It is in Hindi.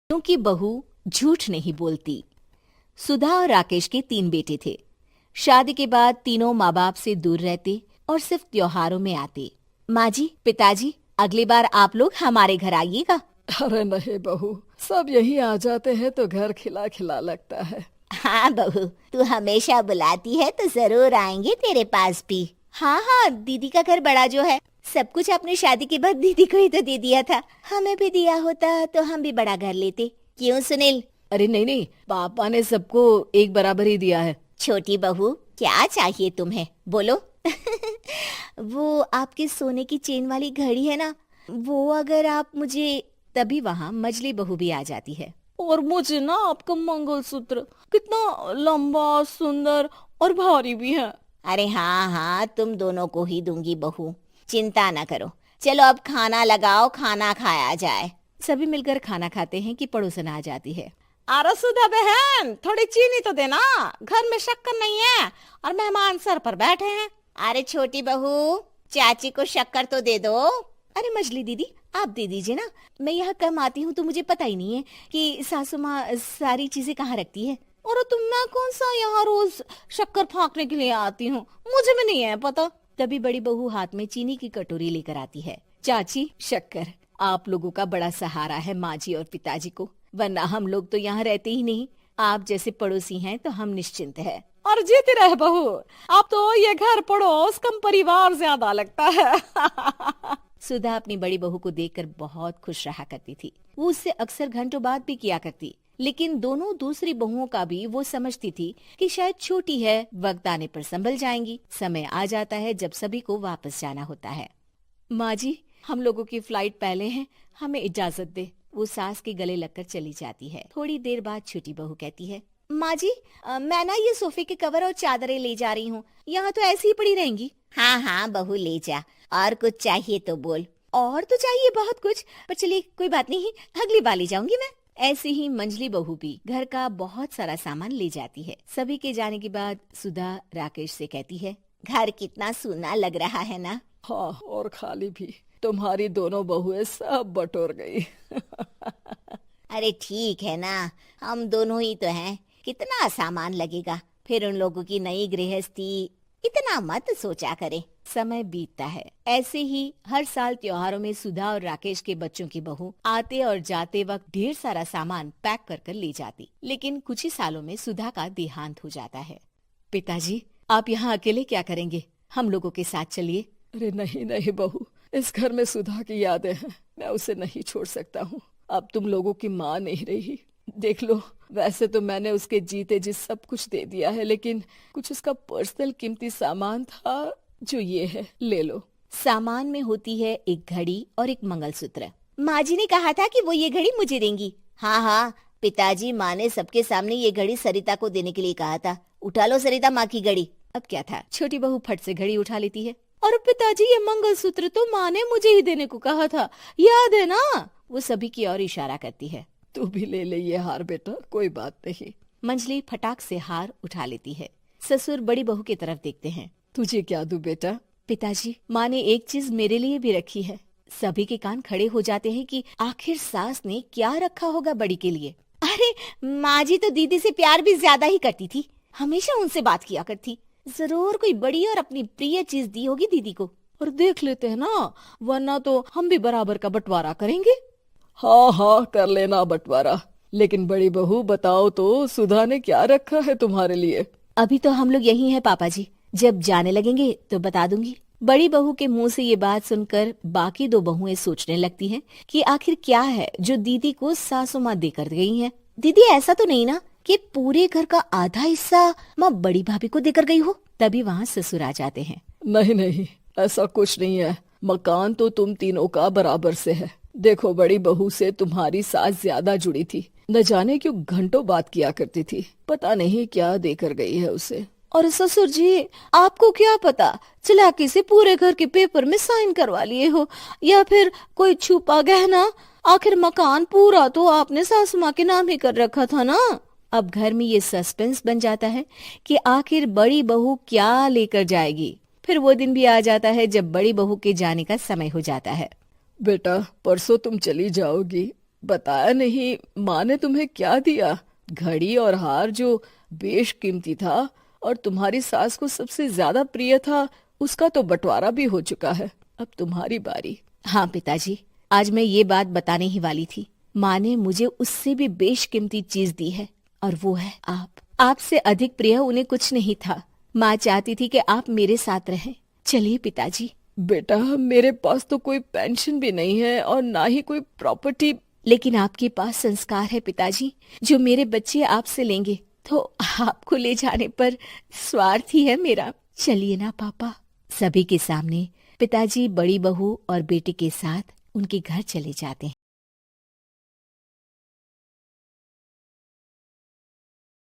क्योंकि बहू झूठ नहीं बोलती। सुधा और राकेश के 3 बेटे थे। शादी के बाद तीनों माँ बाप से दूर रहते और सिर्फ त्योहारों में आते। माँ जी, पिताजी, अगली बार आप लोग हमारे घर आइएगा। अरे नहीं बहू, सब यहीं आ जाते हैं तो घर खिला खिला लगता है। हाँ बहू, तू हमेशा बुलाती है तो जरूर आएंगे तेरे पास भी। हाँ हाँ, दीदी का घर बड़ा जो है, सब कुछ आपने शादी के बाद दीदी को ही तो दे दिया था। हमें भी दिया होता तो हम भी बड़ा घर लेते। क्यों सुनील? अरे नहीं, पापा ने सबको एक बराबर ही दिया है। छोटी बहू, क्या चाहिए तुम्हें, बोलो। वो आपके सोने की चेन वाली घड़ी है ना, वो अगर आप मुझे, तभी वहाँ मजली बहू भी आ जाती है। और मुझे ना आपका मंगलसूत्र कितना लंबा, सुंदर और भारी भी है। अरे हाँ हाँ, तुम दोनों को ही दूंगी बहू, चिंता न करो। चलो अब खाना लगाओ, खाना खाया जाए। सभी मिलकर खाना खाते हैं कि पड़ोसन आ जाती है। अरे सुधा बहन, थोड़ी चीनी तो देना, घर में शक्कर नहीं है और मेहमान सर पर बैठे हैं। अरे छोटी बहू, चाची को शक्कर तो दे दो। अरे मजली दीदी, आप दे दीजिए ना, मैं यहाँ कम आती हूँ तो मुझे पता ही नहीं है कि सासू माँ सारी चीजें कहाँ रखती है। और तुम, मैं कौन सा यहाँ रोज शक्कर फाँकने के लिए आती हूँ, मुझे भी नहीं है पता। तभी बड़ी बहू हाथ में चीनी की कटोरी लेकर आती है। चाची, शक्कर आप लोगों का बड़ा सहारा है माँ जी और पिताजी को, वरना हम लोग तो यहाँ रहते ही नहीं। आप जैसे पड़ोसी हैं तो हम निश्चिंत है। और जीती रहे बहू, आप तो ये घर पड़ोस कम परिवार ज्यादा लगता है। सुधा अपनी बड़ी बहू को देखकर बहुत खुश रहा करती थी। वो उससे अक्सर घंटों बात भी किया करती, लेकिन दोनों दूसरी बहुओं का भी वो समझती थी कि शायद छोटी है, वक्त आने पर संभल जाएंगी। समय आ जाता है जब सभी को वापस जाना होता है। माँ जी, हम लोगों की फ्लाइट पहले है, हमें इजाजत दे। वो सास के गले लगकर चली जाती है। थोड़ी देर बाद छोटी बहू कहती है, माँ जी, मैं ना ये सोफे के कवर और चादरें ले जा रही हूँ, यहाँ तो ऐसी ही पड़ी रहेंगी। हाँ हाँ बहू, ले जा। और कुछ चाहिए तो बोल। और तो चाहिए बहुत कुछ, पर चलिए कोई बात नहीं, अगली बार ले जाऊंगी मैं। ऐसे ही मंजली बहू भी घर का बहुत सारा सामान ले जाती है। सभी के जाने के बाद सुधा राकेश से कहती है, घर कितना सूना लग रहा है ना। हाँ, और खाली भी। तुम्हारी दोनों बहुएं सब बटोर गई। अरे ठीक है ना, हम दोनों ही तो हैं, कितना सामान लगेगा। फिर उन लोगों की नई गृहस्थी, इतना मत सोचा करे। समय बीतता है। ऐसे ही हर साल त्योहारों में सुधा और राकेश के बच्चों की बहू आते और जाते वक्त ढेर सारा सामान पैक कर कर ले जाती। लेकिन कुछ ही सालों में सुधा का देहांत हो जाता है। पिताजी, आप यहाँ अकेले क्या करेंगे? हम लोगों के साथ चलिए। अरे नहीं नहीं बहू, इस घर में सुधा की यादें हैं, मैं उसे नहीं छोड़ सकता हूँ। अब तुम लोगों की माँ नहीं रही। देख लो, वैसे तो मैंने उसके जीते जी सब कुछ दे दिया है, लेकिन कुछ उसका पर्सनल कीमती सामान था जो ये है, ले लो। सामान में होती है एक घड़ी और एक मंगलसूत्र। माँ जी ने कहा था कि वो ये घड़ी मुझे देंगी। हाँ हाँ, पिताजी, माँ ने सबके सामने ये घड़ी सरिता को देने के लिए कहा था। उठा लो सरिता माँ की घड़ी। अब क्या था, छोटी बहू फट से घड़ी उठा लेती है। और पिताजी, ये मंगलसूत्र तो माँ ने मुझे ही देने को कहा था, याद है ना? वो सभी की ओर इशारा करती है। तू भी ले ले ये हार बेटा, कोई बात नहीं। मंजली फटाक से हार उठा लेती है। ससुर बड़ी बहू की तरफ देखते हैं। तुझे क्या दूं बेटा? पिताजी, माँ ने एक चीज मेरे लिए भी रखी है। सभी के कान खड़े हो जाते हैं कि आखिर सास ने क्या रखा होगा बड़ी के लिए। अरे माँ जी तो दीदी से प्यार भी ज्यादा ही करती थी, हमेशा उनसे बात किया करती। जरूर कोई बड़ी और अपनी प्रिय चीज दी होगी दीदी को। और देख लेते हैं ना, वरना तो हम भी बराबर का बंटवारा करेंगे। हाँ हाँ, कर लेना बंटवारा। लेकिन बड़ी बहू, बताओ तो सुधा ने क्या रखा है तुम्हारे लिए? अभी तो हम लोग यही हैं पापा जी, जब जाने लगेंगे तो बता दूंगी। बड़ी बहू के मुंह से ये बात सुनकर बाकी 2 बहुएं सोचने लगती हैं कि आखिर क्या है जो दीदी को सासू माँ देकर गई हैं। दीदी, ऐसा तो नहीं ना कि पूरे घर का आधा हिस्सा माँ बड़ी भाभी को देकर गई हो? तभी वहाँ ससुर आ जाते हैं। नहीं नहीं, ऐसा कुछ नहीं है। मकान तो तुम तीनों का बराबर से है। देखो, बड़ी बहू से तुम्हारी सास ज्यादा जुड़ी थी, न जाने क्यों घंटों बात किया करती थी। पता नहीं क्या देकर गई है उसे। और ससुर जी, आपको क्या पता, चालाकी से पूरे घर के पेपर में साइन करवा लिए हो, या फिर कोई छुपा गहना। आखिर मकान पूरा तो आपने सासू माँ के नाम ही कर रखा था ना। अब घर में ये सस्पेंस बन जाता है कि आखिर बड़ी बहू क्या लेकर जाएगी। फिर वो दिन भी आ जाता है जब बड़ी बहू के जाने का समय हो जाता है। बेटा, परसों तुम चली जाओगी, बताया नहीं, माँ ने तुम्हें क्या दिया? घड़ी और हार जो बेशकीमती था और तुम्हारी सास को सबसे ज्यादा प्रिय था, उसका तो बंटवारा भी हो चुका है। अब तुम्हारी बारी। हाँ पिताजी, आज मैं ये बात बताने ही वाली थी। माँ ने मुझे उससे भी बेशकीमती चीज दी है, और वो है आप। आपसे अधिक प्रिय उन्हें कुछ नहीं था। माँ चाहती थी कि आप मेरे साथ रहें। चलिए पिताजी। बेटा, मेरे पास तो कोई पेंशन भी नहीं है और ना ही कोई प्रॉपर्टी। लेकिन आपके पास संस्कार है पिताजी, जो मेरे बच्चे आपसे लेंगे, तो आपको ले जाने पर स्वार्थ ही है मेरा। चलिए ना पापा। सभी के सामने पिताजी बड़ी बहू और बेटे के साथ उनके घर चले जाते हैं।